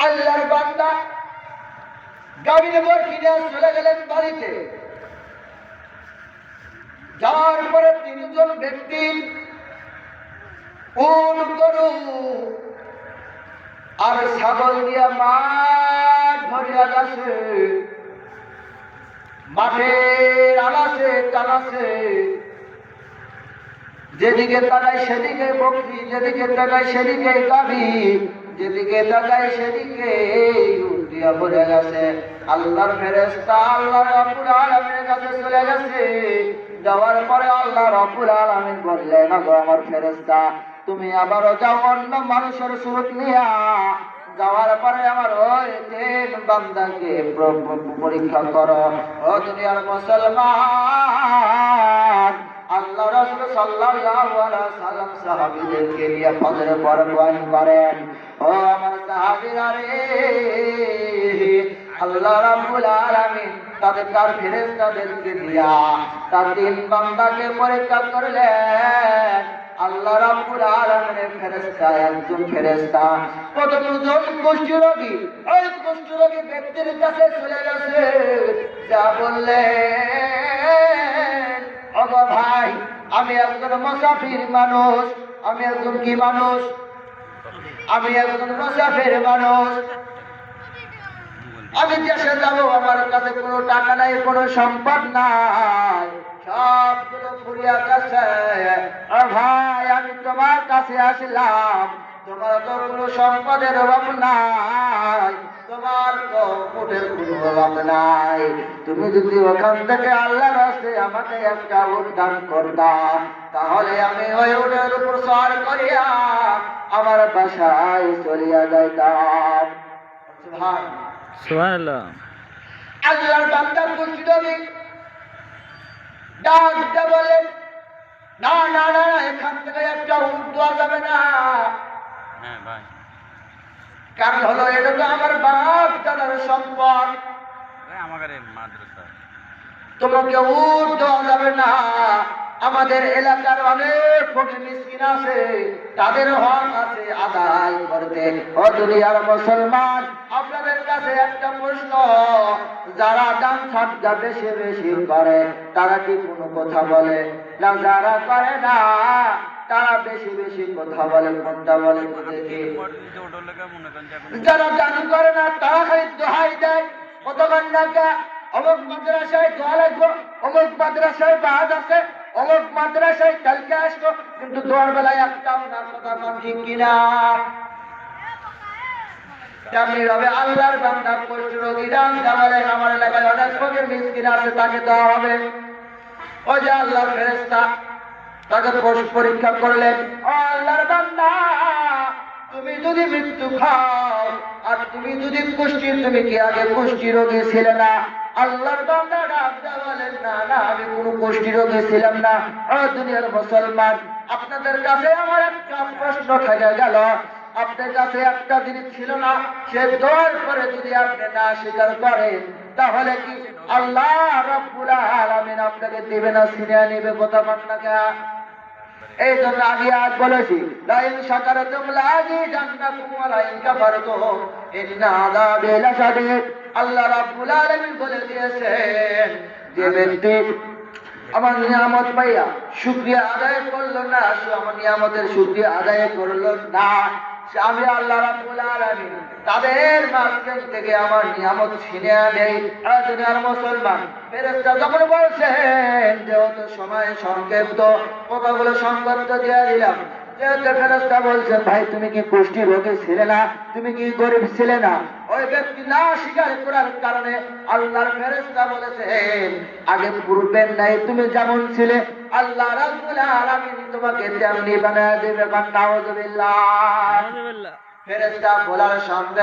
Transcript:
আল্লাহর বান্দা গাড়ির উপর কিনে চলে গেলেন বাড়িতে। যাওয়ার পরে তিনজন ব্যক্তি উট, গরু আর ছাগল দিয়া মাঠ ভরিয়া যাচ্ছে। মাঠের আনাচে কানাচে যেদিকে তাকায় সেদিকে বকরি, যেদিকে তাকায় সেদিকে গাভী, যেদিকে তাকায় সেদিকে উট দিয়া ভরে গেছে। আল্লাহর ফেরেশতা আল্লাহ রাব্বুল আলামিনের কাছে চলে গেছে। যাওয়ার পরে আল্লাহ রাব্বুল আলামিন বললেন, ওগো আমার ফেরেশতা, তুমি আবারও যাও অন্য মানুষের সুরত নিয়া। যাওয়ার পরে আমার ওই তিন বান্দাকে পরীক্ষা করো। ও দুনিয়ার মুসলমান, আল্লাহ রাসূল সাল্লাল্লাহু আলাইহি সাল্লাম সাহাবীদেরকে নিয়ে ফজরের পর বয়ান করেন। ও আমার সাহাবীরা রে, আল্লাহ রাব্বুল আলামিন তার ফেরেশতাদেরকে দিয়া তার তিন বান্দাকে পরীক্ষা করলেন। আল্লাহ রাব্বুল আলামিনের ফেরেশতা একজন ফেরেশতা কতজন কুষ্ঠরোগী, ওই কুষ্ঠরোগী ব্যক্তির কাছে চলে গেছে। যা বললেন, ওগো ভাই, আমি একজন মুসাফির মানুষ। আমি একজন কি মানুষ? আমি একজন মুসাফির মানুষ। আমি দেশে যাব, আমার কাছে কোনো টাকা নাই, কোনো সম্পদ নাই, সবগুলো ফুরিয়া গেছে। ভাই, আমি তোমার কাছে আসলাম, তোমার তো কোনো সম্পদের অভাব নাই, তোমার তো উটের কোনো অভাব নাই। তুমি যদি ওখান থেকে আল্লাহর রাস্তায় আমাকে একটা উট দান করতা, তাহলে আমি ওই উটের উপর সওয়ার করিয়া আমার বাসায় চলিয়া যাইতাম। সুবহানাল্লাহ। আল্লাহর বান্দা কুষ্ঠরোগী ডাক দিয়ে বলেন, না না না, এখান থেকে একটা উট দেওয়া যাবে না। হ্যাঁ ভাই, কারণ হলো এটা তো আমার বাপ দাদার সম্পদ, আমাদের মাদ্রাসা, তোমাকে উট দেওয়া যাবে না। আমাদের এলাকার অনেক ফকির মিসকিন আছে, তাদের হক আছে আদায় করতে। ও দুনিয়ার মুসলমান, আপনাদের কাছে একটা প্রশ্ন, যারা দান সাদকা বেশি বেশি করে তারা কি কোনো কথা বলে না? যারা করে না তারা বেশি বেশি কথা বলে। কোনটা বলে? যারা দান করে না তারা খালি দোহাই দেয়, কতক্ষণ টাকা অমুক মাদ্রাসায় দোয়া লাগবো, অমুক মাদ্রাসায় বাদ আছে, অমুক মাদ্রাসায় কালকে আসবো, কিন্তু দোয়ার বেলায় একটাও না কথা কম, ঠিক কিনা? তেমনি ভাবে আল্লাহর বান্দা কুষ্ঠরোগী দান বলেন, আমার এলাকায় অনেক ফকির মিসকিন আছে, তাকে দেওয়া হবে। ওই যে আল্লাহর ফেরেশতা তাকে পরীক্ষা করলেন, ও আল্লাহর বান্দা, তুমি যদি মৃত্যু খাও আর তুমি যদি তুমি কি আগে কুষ্ঠরোগী ছিলে না? আল্লাহর বান্দা ডাক দিয়ে বলেন, না না, আমি কোনো কুষ্ঠরোগী ছিলাম না। ও দুনিয়ার মুসলমান, আপনাদের কাছে আমার একটা প্রশ্ন থেকে গেল। আপনার কাছে একটা জিনিস ছিল না, সে দোয়ার পরে যদি আপনি না স্বীকার করেন, তাহলে কি আল্লাহ রাব্বুল আলামিন আপনাকে দিবে না, ছিনিয়ে নেবে? কথা বল না কেন? এই জন্য আগে আজ বলেছি, লাইন শাকারতুম লাযিদান্নাকুম ওয়া লাইন কাফারতুম ইন্না আযাবি লাশাদীদ। আল্লাহ রাব্বুল আলামিন বলে দিয়েছেন, যে ব্যক্তি আমার নিয়ামত পাইয়া শুকরিয়া আদায় করলো না, সে আমার নিয়ামতের শুকরিয়া আদায় করলো না, আমি আল্লাহ রাব্বুল আলামিন তাদের মাঝখান থেকে আমার নিয়ামত ছিনিয়ে নেই। দুনিয়ার মুসলমান, ফেরেশতা যখন বলছেন যেহেতু সময় সংক্ষিপ্ত, কথাগুলো সংক্ষিপ্ত দিয়ে দিলাম। যেহেতু ফেরেশতা বলছেন, ভাই তুমি কি কুষ্ঠরোগী ছিলে না, তুমি কি গরিব ছিলে না? ওই ব্যক্তি না স্বীকার করার কারণে আল্লাহর ফেরেশতা বলেছেন, আগে পূর্বের নাই তুমি যেমন ছিলে, আল্লাহ রাব্বুল আলামিন তোমাকে তেমনি বানায় দেবে। নাউযুবিল্লাহ। ফেরেশতা বলার সঙ্গে